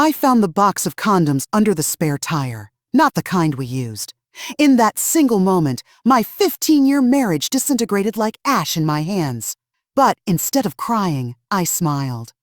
I found the box of condoms under the spare tire, not the kind we used. In that single moment, my 15-year marriage disintegrated like ash in my hands. But instead of crying, I smiled.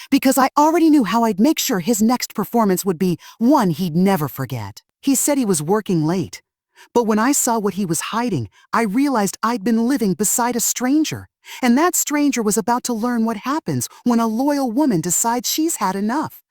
Because I already knew how I'd make sure his next performance would be one he'd never forget. He said he was working late. But when I saw what he was hiding, I realized I'd been living beside a stranger. And that stranger was about to learn what happens when a loyal woman decides she's had enough.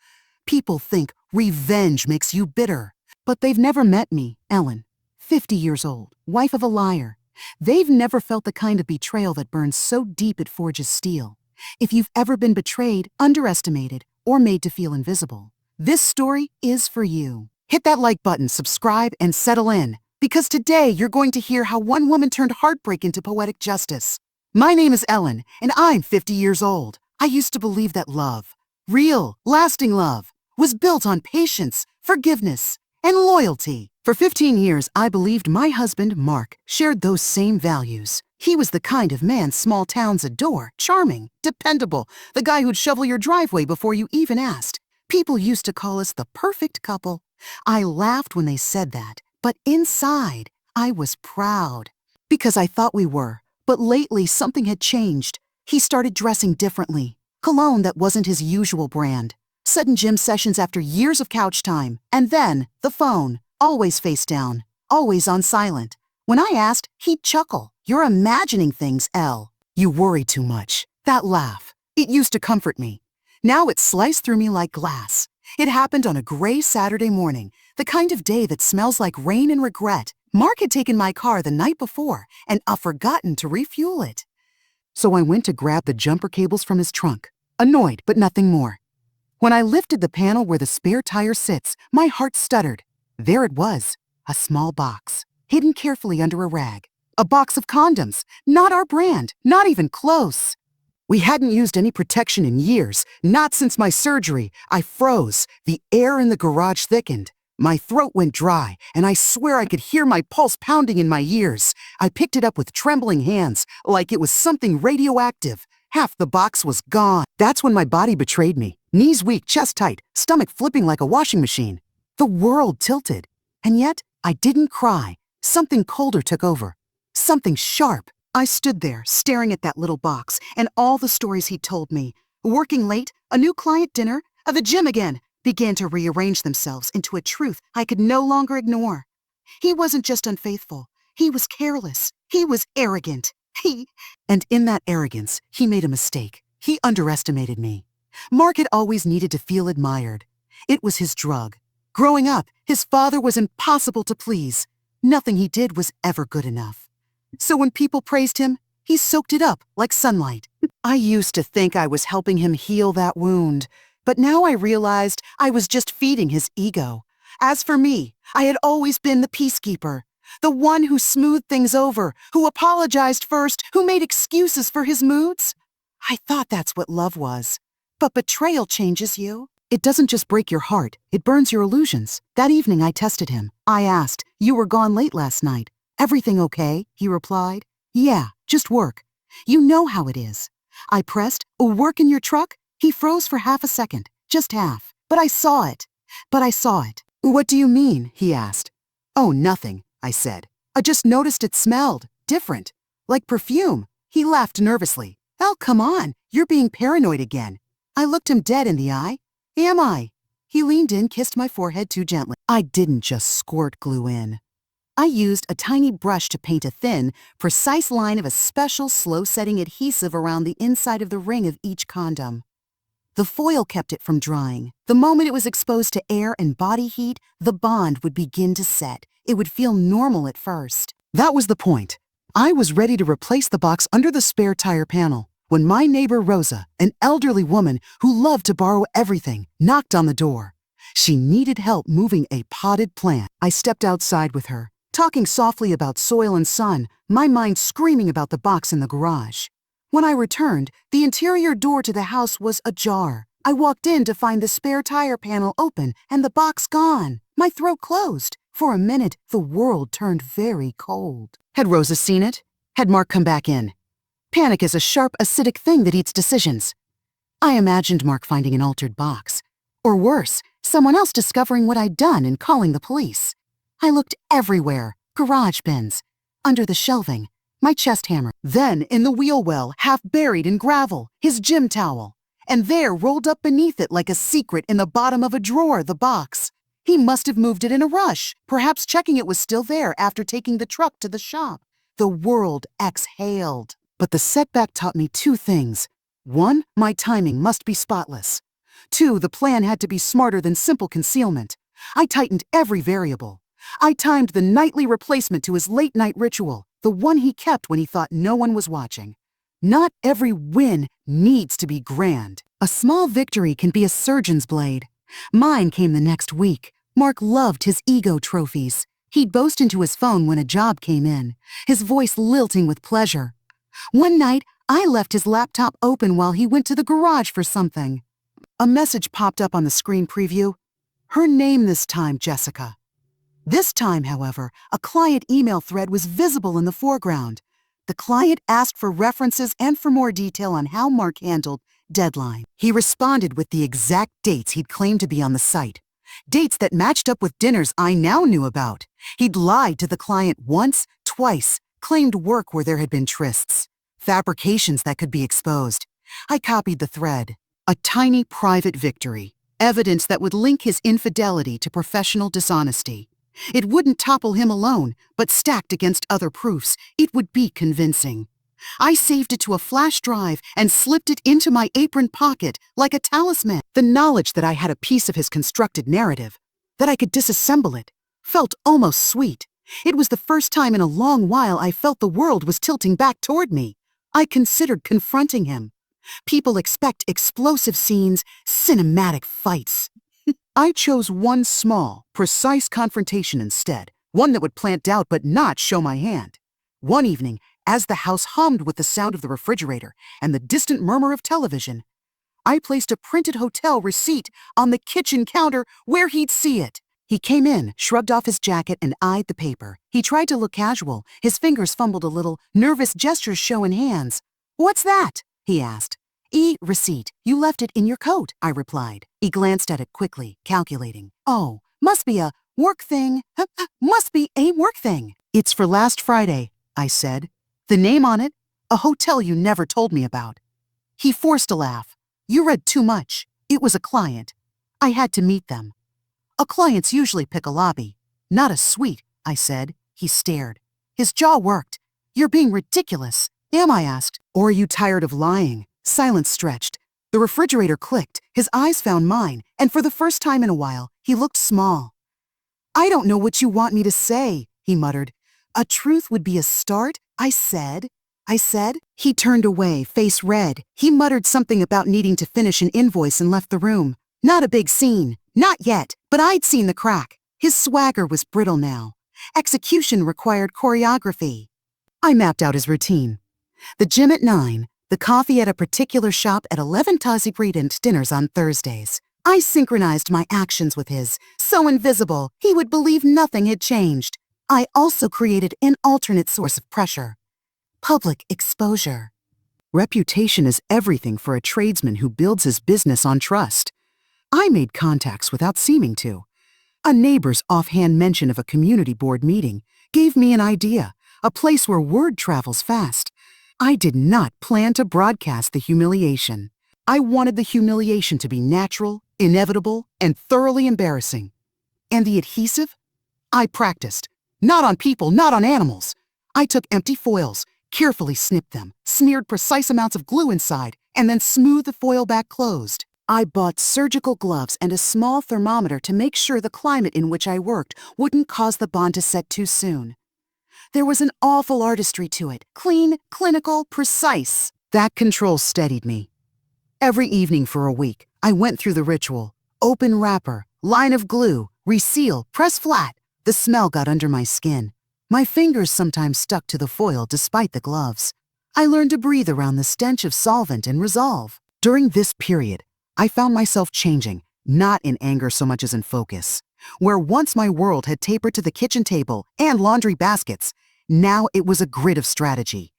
People think revenge makes you bitter. But they've never met me, Ellen, 50 years old, wife of a liar. They've never felt the kind of betrayal that burns so deep it forges steel. If you've ever been betrayed, underestimated, or made to feel invisible, this story is for you. Hit that like button, subscribe, and settle in. Because today you're going to hear how one woman turned heartbreak into poetic justice. My name is Ellen, and I'm 50 years old. I used to believe that love, real, lasting love, was built on patience, forgiveness, and loyalty. For 15 years, I believed my husband, Mark, shared those same values. He was the kind of man small towns adore, charming, dependable, the guy who'd shovel your driveway before you even asked. People used to call us the perfect couple. I laughed when they said that, but inside, I was proud. Because I thought we were. But lately, something had changed. He started dressing differently. Cologne that wasn't his usual brand. Sudden gym sessions after years of couch time. And then, the phone. Always face down. Always on silent. When I asked, he'd chuckle. "You're imagining things, Elle. You worry too much." That laugh. It used to comfort me. Now it sliced through me like glass. It happened on a gray Saturday morning, the kind of day that smells like rain and regret. Mark had taken my car the night before and forgotten to refuel it. So I went to grab the jumper cables from his trunk, annoyed but nothing more. When I lifted the panel where the spare tire sits, my heart stuttered. There it was, a small box, hidden carefully under a rag. A box of condoms, not our brand, not even close. We hadn't used any protection in years, not since my surgery. I froze. The air in the garage thickened. My throat went dry, and I swear I could hear my pulse pounding in my ears. I picked it up with trembling hands, like it was something radioactive. Half the box was gone. That's when my body betrayed me. Knees weak, chest tight, stomach flipping like a washing machine. The world tilted. And yet, I didn't cry. Something colder took over. Something sharp. I stood there, staring at that little box, and all the stories he'd told me. Working late, a new client dinner, the gym again, began to rearrange themselves into a truth I could no longer ignore. He wasn't just unfaithful. He was careless. He was arrogant. And in that arrogance, he made a mistake. He underestimated me. Mark had always needed to feel admired. It was his drug. Growing up, his father was impossible to please. Nothing he did was ever good enough. So when people praised him, he soaked it up like sunlight. I used to think I was helping him heal that wound, but now I realized I was just feeding his ego. As for me, I had always been the peacekeeper, the one who smoothed things over, who apologized first, who made excuses for his moods. I thought that's what love was. But betrayal changes you. It doesn't just break your heart, it burns your illusions. That evening I tested him. I asked, "You were gone late last night. Everything okay?" He replied, "Yeah, just work. You know how it is." I pressed, "Work in your truck?" He froze for half a second, just half. But I saw it. "What do you mean?" he asked. "Oh, nothing," I said. "I just noticed it smelled different, like perfume." He laughed nervously. "Oh, come on, you're being paranoid again." I looked him dead in the eye. "Am I?" He leaned in, kissed my forehead too gently. I didn't just squirt glue in. I used a tiny brush to paint a thin, precise line of a special slow-setting adhesive around the inside of the ring of each condom. The foil kept it from drying. The moment it was exposed to air and body heat, the bond would begin to set. It would feel normal at first. That was the point. I was ready to replace the box under the spare tire panel when my neighbor Rosa, an elderly woman who loved to borrow everything, knocked on the door. She needed help moving a potted plant. I stepped outside with her, talking softly about soil and sun, my mind screaming about the box in the garage. When I returned, the interior door to the house was ajar. I walked in to find the spare tire panel open and the box gone. My throat closed. For a minute, the world turned very cold. Had Rosa seen it? Had Mark come back in? Panic is a sharp, acidic thing that eats decisions. I imagined Mark finding an altered box. Or worse, someone else discovering what I'd done and calling the police. I looked everywhere, garage bins, under the shelving, my chest hammer. Then in the wheel well, half buried in gravel, his gym towel. And there, rolled up beneath it like a secret in the bottom of a drawer, the box. He must have moved it in a rush, perhaps checking it was still there after taking the truck to the shop. The world exhaled. But the setback taught me two things. One, my timing must be spotless. Two, the plan had to be smarter than simple concealment. I tightened every variable. I timed the nightly replacement to his late-night ritual, the one he kept when he thought no one was watching. Not every win needs to be grand. A small victory can be a surgeon's blade. Mine came the next week. Mark loved his ego trophies. He'd boast into his phone when a job came in, his voice lilting with pleasure. One night, I left his laptop open while he went to the garage for something. A message popped up on the screen preview. Her name this time, Jessica. This time, however, a client email thread was visible in the foreground. The client asked for references and for more detail on how Mark handled deadline. He responded with the exact dates he'd claimed to be on the site. Dates that matched up with dinners I now knew about. He'd lied to the client once, twice, claimed work where there had been trysts. Fabrications that could be exposed. I copied the thread. A tiny private victory. Evidence that would link his infidelity to professional dishonesty. It wouldn't topple him alone, but stacked against other proofs, it would be convincing. I saved it to a flash drive and slipped it into my apron pocket like a talisman. The knowledge that I had a piece of his constructed narrative, that I could disassemble it, felt almost sweet. It was the first time in a long while I felt the world was tilting back toward me. I considered confronting him. People expect explosive scenes, cinematic fights. I chose one small, precise confrontation instead, one that would plant doubt but not show my hand. One evening, as the house hummed with the sound of the refrigerator and the distant murmur of television, I placed a printed hotel receipt on the kitchen counter where he'd see it. He came in, shrugged off his jacket, and eyed the paper. He tried to look casual. His fingers fumbled a little, nervous gestures showing hands. "What's that?" he asked. Receipt. You left it in your coat," I replied. He glanced at it quickly, calculating. "Oh, must be a work thing. Must be a work thing." "It's for last Friday," I said. "The name on it, a hotel you never told me about." He forced a laugh. "You read too much. It was a client. I had to meet them." "A clients usually pick a lobby, not a suite," I said. He stared. His jaw worked. "You're being ridiculous." "Am I?" asked. "Or are you tired of lying?" Silence stretched. The refrigerator clicked. His eyes found mine, and for the first time in a while, he looked small. "I don't know what you want me to say," he muttered. "A truth would be a start," I said. He turned away, face red. He muttered something about needing to finish an invoice and left the room. Not a big scene. Not yet, but I'd seen the crack. His swagger was brittle now. Execution required choreography. I mapped out his routine. The gym at 9, the coffee at a particular shop at 11 Tazibreed and dinners on Thursdays. I synchronized my actions with his, so invisible he would believe nothing had changed. I also created an alternate source of pressure. Public exposure. Reputation is everything for a tradesman who builds his business on trust. I made contacts without seeming to. A neighbor's offhand mention of a community board meeting gave me an idea, a place where word travels fast. I did not plan to broadcast the humiliation. I wanted the humiliation to be natural, inevitable, and thoroughly embarrassing. And the adhesive? I practiced. Not on people, not on animals. I took empty foils, carefully snipped them, smeared precise amounts of glue inside, and then smoothed the foil back closed. I bought surgical gloves and a small thermometer to make sure the climate in which I worked wouldn't cause the bond to set too soon. There was an awful artistry to it, clean, clinical, precise. That control steadied me. Every evening for a week, I went through the ritual. Open wrapper, line of glue, reseal, press flat. The smell got under my skin. My fingers sometimes stuck to the foil despite the gloves. I learned to breathe around the stench of solvent and resolve. During this period, I found myself changing, not in anger so much as in focus. Where once my world had tapered to the kitchen table and laundry baskets, now it was a grid of strategy.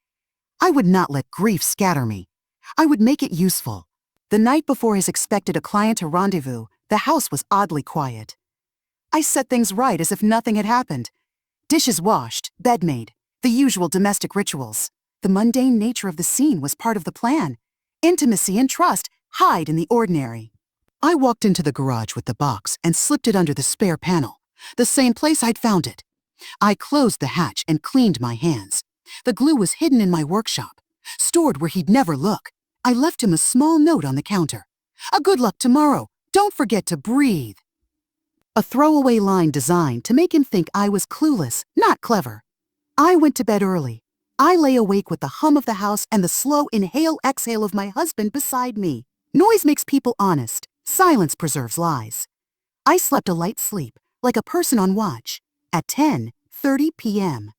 I would not let grief scatter me. I would make it useful. The night before his expected a client to rendezvous, The house was oddly quiet. I set things right as if nothing had happened. Dishes washed, bed made, the usual domestic rituals. The mundane nature of the scene was part of the plan. Intimacy and trust hide in the ordinary. I walked into the garage with the box and slipped it under the spare panel, the same place I'd found it. I closed the hatch and cleaned my hands. The glue was hidden in my workshop, stored where he'd never look. I left him a small note on the counter. "A good luck tomorrow. Don't forget to breathe." A throwaway line designed to make him think I was clueless, not clever. I went to bed early. I lay awake with the hum of the house and the slow inhale-exhale of my husband beside me. Noise makes people honest. Silence preserves lies. I slept a light sleep, like a person on watch, at 10:30 p.m.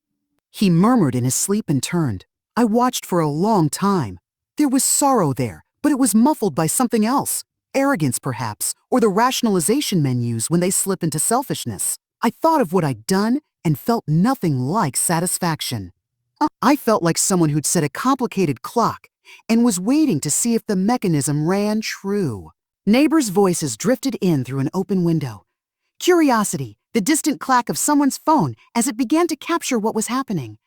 He murmured in his sleep and turned. I watched for a long time. There was sorrow there, but it was muffled by something else. Arrogance, perhaps, or the rationalization men use when they slip into selfishness. I thought of what I'd done and felt nothing like satisfaction. I felt like someone who'd set a complicated clock and was waiting to see if the mechanism ran true. Neighbors' voices drifted in through an open window. Curiosity, the distant clack of someone's phone as it began to capture what was happening.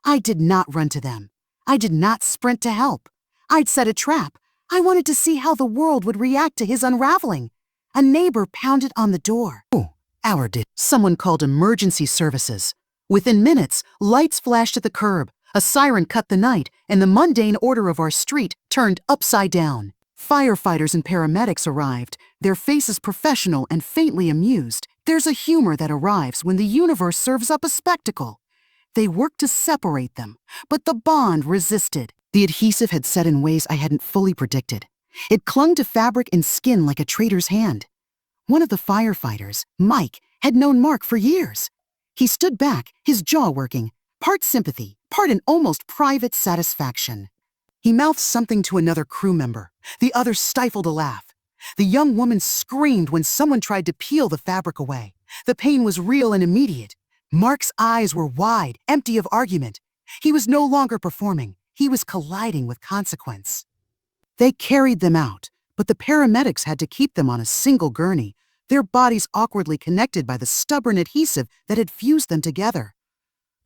I did not run to them. I did not sprint to help. I'd set a trap. I wanted to see how the world would react to his unraveling. A neighbor pounded on the door. Hour did. Someone called emergency services. Within minutes, lights flashed at the curb, a siren cut the night, and the mundane order of our street turned upside down. Firefighters and paramedics arrived, their faces professional and faintly amused. There's a humor that arrives when the universe serves up a spectacle. They worked to separate them, but the bond resisted. The adhesive had set in ways I hadn't fully predicted. It clung to fabric and skin like a traitor's hand. One of the firefighters, Mike, had known Mark for years. He stood back, his jaw working, part sympathy, part an almost private satisfaction. He mouthed something to another crew member. The other stifled a laugh. The young woman screamed when someone tried to peel the fabric away. The pain was real and immediate. Mark's eyes were wide, empty of argument. He was no longer performing. He was colliding with consequence. They carried them out, but the paramedics had to keep them on a single gurney, their bodies awkwardly connected by the stubborn adhesive that had fused them together.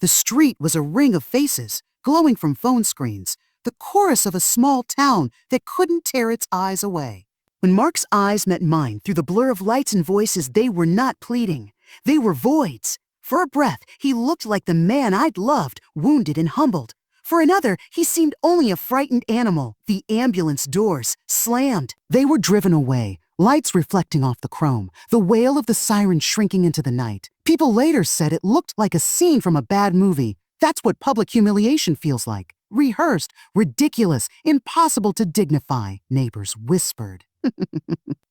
The street was a ring of faces, glowing from phone screens, the chorus of a small town that couldn't tear its eyes away. When Mark's eyes met mine through the blur of lights and voices, they were not pleading. They were voids. For a breath, he looked like the man I'd loved, wounded and humbled. For another, he seemed only a frightened animal. The ambulance doors slammed. They were driven away, lights reflecting off the chrome, the wail of the siren shrinking into the night. People later said it looked like a scene from a bad movie. That's what public humiliation feels like. Rehearsed, ridiculous, impossible to dignify, neighbors whispered.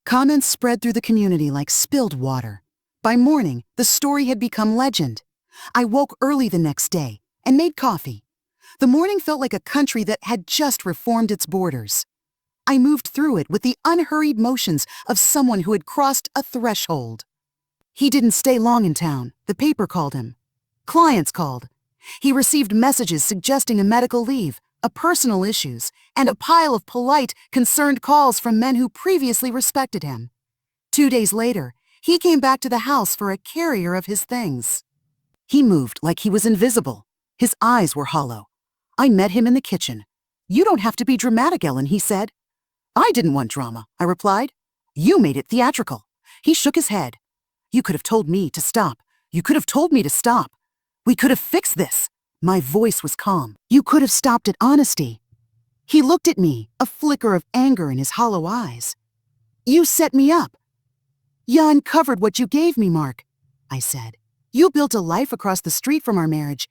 Comments spread through the community like spilled water. By morning, the story had become legend. I woke early the next day and made coffee. The morning felt like a country that had just reformed its borders. I moved through it with the unhurried motions of someone who had crossed a threshold. He didn't stay long in town. The paper called him. Clients called. He received messages suggesting a medical leave, a personal issues, and a pile of polite, concerned calls from men who previously respected him. 2 days later, he came back to the house for a carrier of his things. He moved like he was invisible. His eyes were hollow. I met him in the kitchen. "You don't have to be dramatic, Ellen," he said. "I didn't want drama," I replied. "You made it theatrical." He shook his head. "You could have told me to stop. You could have told me to stop. We could have fixed this." My voice was calm. "You could have stopped at honesty." He looked at me, a flicker of anger in his hollow eyes. "You set me up." "You uncovered what you gave me, Mark," I said. "You built a life across the street from our marriage."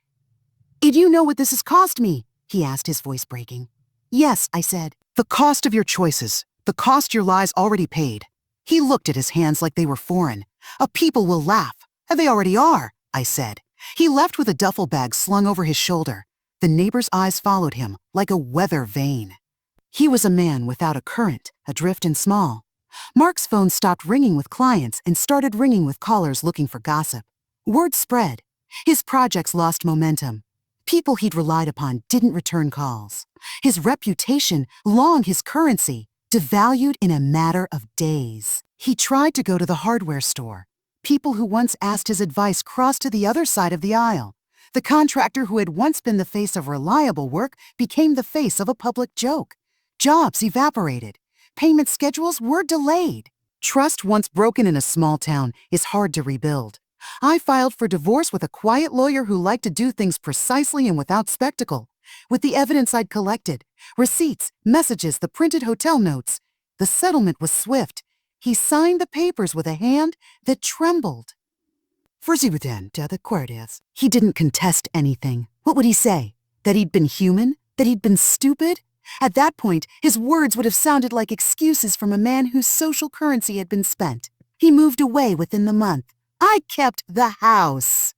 "Did you know what this has cost me?" he asked, his voice breaking. "Yes," I said. "The cost of your choices, the cost your lies already paid." He looked at his hands like they were foreign. "A people will laugh. And they already are," I said. He left with a duffel bag slung over his shoulder. The neighbor's eyes followed him like a weather vane. He was a man without a current, adrift and small. Mark's phone stopped ringing with clients and started ringing with callers looking for gossip. Word spread. His projects lost momentum. People he'd relied upon didn't return calls. His reputation, long his currency, devalued in a matter of days. He tried to go to the hardware store. People who once asked his advice crossed to the other side of the aisle. The contractor who had once been the face of reliable work became the face of a public joke. Jobs evaporated. Payment schedules were delayed. Trust once broken in a small town is hard to rebuild. I filed for divorce with a quiet lawyer who liked to do things precisely and without spectacle. With the evidence I'd collected, receipts, messages, the printed hotel notes, the settlement was swift. He signed the papers with a hand that trembled. He didn't contest anything. What would he say? That he'd been human? That he'd been stupid? At that point, his words would have sounded like excuses from a man whose social currency had been spent. He moved away within the month. I kept the house.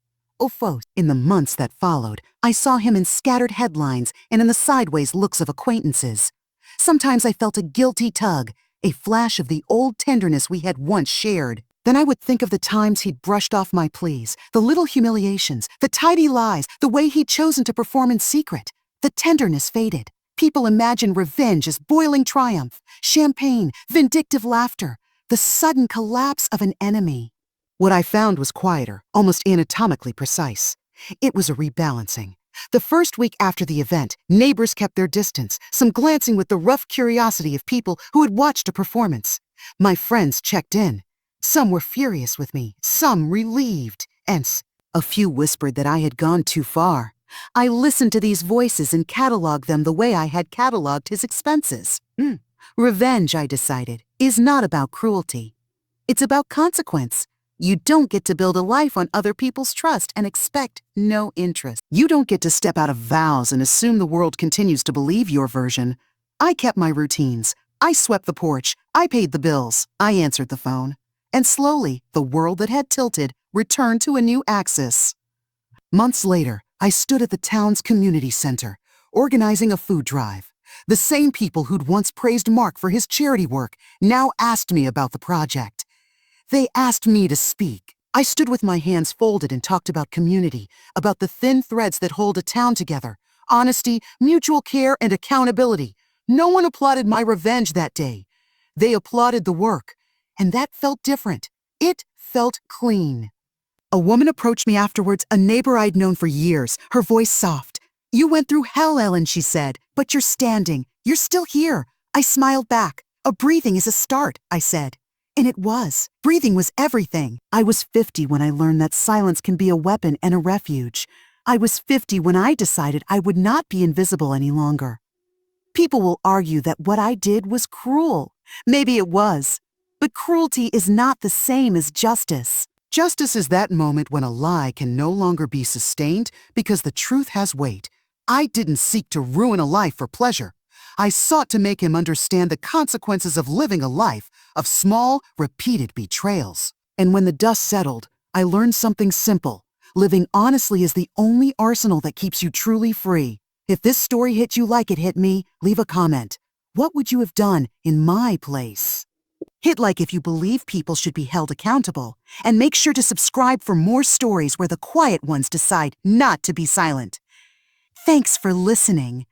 In the months that followed, I saw him in scattered headlines and in the sideways looks of acquaintances. Sometimes I felt a guilty tug, a flash of the old tenderness we had once shared. Then I would think of the times he'd brushed off my pleas, the little humiliations, the tidy lies, the way he'd chosen to perform in secret. The tenderness faded. People imagine revenge as boiling triumph, champagne, vindictive laughter, the sudden collapse of an enemy. What I found was quieter, almost anatomically precise. It was a rebalancing. The first week after the event, neighbors kept their distance, some glancing with the rough curiosity of people who had watched a performance. My friends checked in. Some were furious with me, some relieved, and a few whispered that I had gone too far. I listened to these voices and cataloged them the way I had cataloged his expenses. Revenge, I decided, is not about cruelty. It's about consequence. You don't get to build a life on other people's trust and expect no interest. You don't get to step out of vows and assume the world continues to believe your version. I kept my routines. I swept the porch. I paid the bills. I answered the phone. And slowly, the world that had tilted returned to a new axis. Months later, I stood at the town's community center, organizing a food drive. The same people who'd once praised Mark for his charity work now asked me about the project. They asked me to speak. I stood with my hands folded and talked about community, about the thin threads that hold a town together, honesty, mutual care, and accountability. No one applauded my revenge that day. They applauded the work, and that felt different. It felt clean. A woman approached me afterwards, a neighbor I'd known for years, her voice soft. "You went through hell, Ellen," she said, "but you're standing. You're still here." I smiled back. "A breathing is a start," I said. And it was. Breathing was everything. I was 50 when I learned that silence can be a weapon and a refuge. I was 50 when I decided I would not be invisible any longer. People will argue that what I did was cruel. Maybe it was. But cruelty is not the same as justice. Justice is that moment when a lie can no longer be sustained because the truth has weight. I didn't seek to ruin a life for pleasure. I sought to make him understand the consequences of living a life of small, repeated betrayals. And when the dust settled, I learned something simple. Living honestly is the only arsenal that keeps you truly free. If this story hit you like it hit me, leave a comment. What would you have done in my place? Hit like if you believe people should be held accountable. And make sure to subscribe for more stories where the quiet ones decide not to be silent. Thanks for listening.